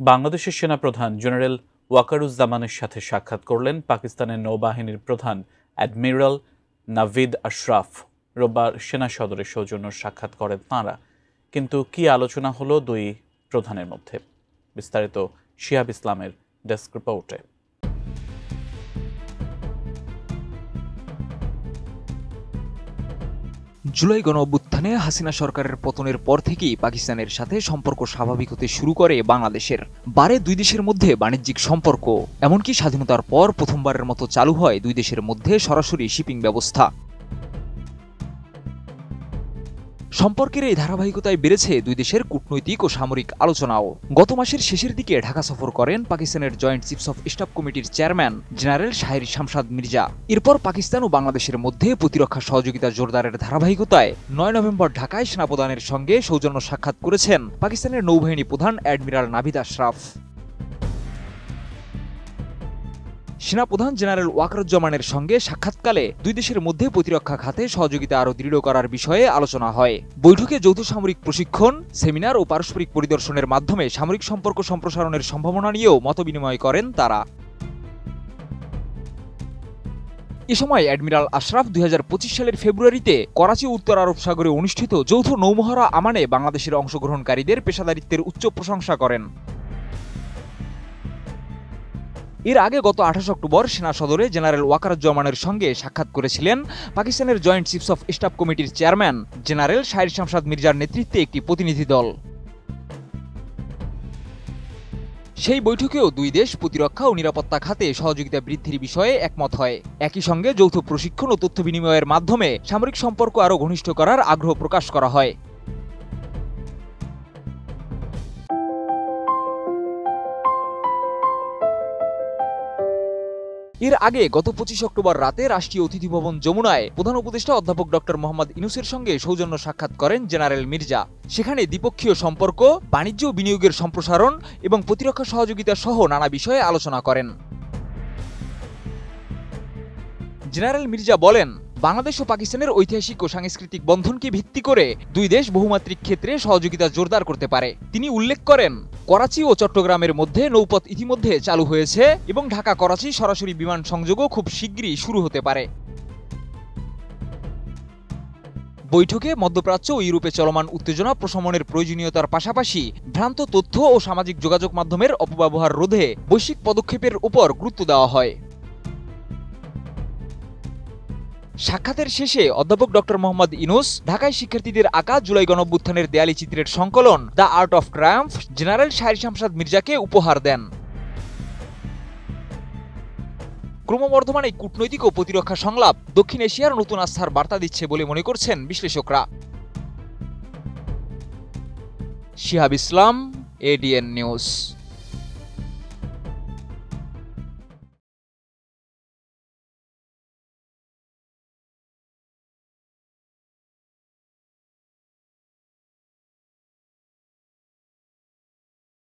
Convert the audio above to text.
বাংলাদেশের সেনাপ্রধান জেনারেল ওয়াকারুজ্জামানের সাথে সাক্ষাৎ করলেন পাকিস্তানের নৌবাহিনীর প্রধান অ্যাডমিরাল নাভিদ আশরাফ। রোববার সেনা সদরে সৌজন্য সাক্ষাৎ করেন তাঁরা। কিন্তু কি আলোচনা হলো দুই প্রধানের মধ্যে? বিস্তারিত শিহাব ইসলামের ডেস্ক রিপোর্টে। জুলাই গণঅভ্যুত্থানে হাসিনা সরকারের পতনের পর থেকেই পাকিস্তানের সাথে সম্পর্ক স্বাভাবিক হতে শুরু করে বাংলাদেশের। বাড়ে দুই দেশের মধ্যে বাণিজ্যিক সম্পর্ক, এমনকি স্বাধীনতার পর প্রথমবারের মতো চালু হয় দুই দেশের মধ্যে সরাসরি শিপিং ব্যবস্থা। সম্পর্কের এই ধারাবাহিকতায় বেড়েছে দুই দেশের কূটনৈতিক ও সামরিক আলোচনাও। গত মাসের শেষের দিকে ঢাকা সফর করেন পাকিস্তানের জয়েন্ট চিফস অফ স্টাফ কমিটির চেয়ারম্যান জেনারেল শাহের শামসাদ মির্জা। এরপর পাকিস্তান ও বাংলাদেশের মধ্যে প্রতিরক্ষা সহযোগিতা জোরদারের ধারাবাহিকতায় ৯ নভেম্বর ঢাকায় সেনাপ্রধানের সঙ্গে সৌজন্য সাক্ষাৎ করেছেন পাকিস্তানের নৌবাহিনী প্রধান অ্যাডমিরাল নাভিদ আশরাফ। সেনাপ্রধান জেনারেল ওয়াকারুজ্জামানের সঙ্গে সাক্ষাৎকালে দুই দেশের মধ্যে প্রতিরক্ষা খাতে সহযোগিতা আরও দৃঢ় করার বিষয়ে আলোচনা হয়। বৈঠকে যৌথ সামরিক প্রশিক্ষণ, সেমিনার ও পারস্পরিক পরিদর্শনের মাধ্যমে সামরিক সম্পর্ক সম্প্রসারণের সম্ভাবনা নিয়েও মতবিনিময় করেন তারা। এ সময় অ্যাডমিরাল আশরাফ ২০২৫ সালের ফেব্রুয়ারিতে করাচি উত্তর আরব সাগরে অনুষ্ঠিত যৌথ নৌমহড়া আমানে বাংলাদেশের অংশগ্রহণকারীদের পেশাদারিত্বের উচ্চ প্রশংসা করেন। এর আগে গত ২৮ অক্টোবর সেনা সদরে জেনারেল ওয়াকারুজ্জামানের সঙ্গে সাক্ষাৎ করেছিলেন পাকিস্তানের জয়েন্ট চিফস অফ স্টাফ কমিটির চেয়ারম্যান জেনারেল শাহের শামসাদ মির্জার নেতৃত্বে একটি প্রতিনিধি দল। সেই বৈঠকেও দুই দেশ প্রতিরক্ষা ও নিরাপত্তা খাতে সহযোগিতা বৃদ্ধির বিষয়ে একমত হয়। একই সঙ্গে যৌথ প্রশিক্ষণ ও তথ্য বিনিময়ের মাধ্যমে সামরিক সম্পর্ক আরও ঘনিষ্ঠ করার আগ্রহ প্রকাশ করা হয়। এর আগে গত ২৫ অক্টোবর রাতে রাষ্ট্রীয় অতিথি ভবন যমুনায় প্রধান উপদেষ্টা অধ্যাপক ডক্টর মোহাম্মদ ইউনূসের সঙ্গে সৌজন্য সাক্ষাৎ করেন জেনারেল মির্জা। সেখানে দ্বিপক্ষীয় সম্পর্ক, বাণিজ্য ও বিনিয়োগের সম্প্রসারণ এবং প্রতিরক্ষা সহযোগিতা সহ নানা বিষয়ে আলোচনা করেন। জেনারেল মির্জা বলেন, বাংলাদেশ ও পাকিস্তানের ঐতিহাসিক ও সাংস্কৃতিক বন্ধনকে ভিত্তি করে দুই দেশ বহুমাত্রিক ক্ষেত্রে সহযোগিতা জোরদার করতে পারে। তিনি উল্লেখ করেন, করাচি ও চট্টগ্রামের মধ্যে নৌপথ ইতিমধ্যে চালু হয়েছে এবং ঢাকা করাচি সরাসরি বিমান সংযোগও খুব শিগগিরই শুরু হতে পারে। বৈঠকে মধ্যপ্রাচ্য ও ইউরোপে চলমান উত্তেজনা প্রশমনের প্রয়োজনীয়তার পাশাপাশি ভ্রান্ত তথ্য ও সামাজিক যোগাযোগ মাধ্যমের অপব্যবহার রোধে বৈশ্বিক পদক্ষেপের উপর গুরুত্ব দেওয়া হয়। সাক্ষাতের শেষে অধ্যাপক ডক্টর মোহাম্মদ ইউনূস ঢাকায় শিক্ষার্থীদের আঁকা জুলাই গণঅভ্যুত্থানের দেয়ালি চিত্রের সংকলন the art of Triumf general শাহের শামসাদ মির্জাকে উপহার দেন। ক্রমবর্ধমান এই কূটনৈতিক ও প্রতিরক্ষা সংলাপ দক্ষিণ এশিয়ার নতুন আস্থার বার্তা দিচ্ছে বলে মনে করছেন বিশ্লেষকরা। শিহাব ইসলাম, এডিএন নিউজ।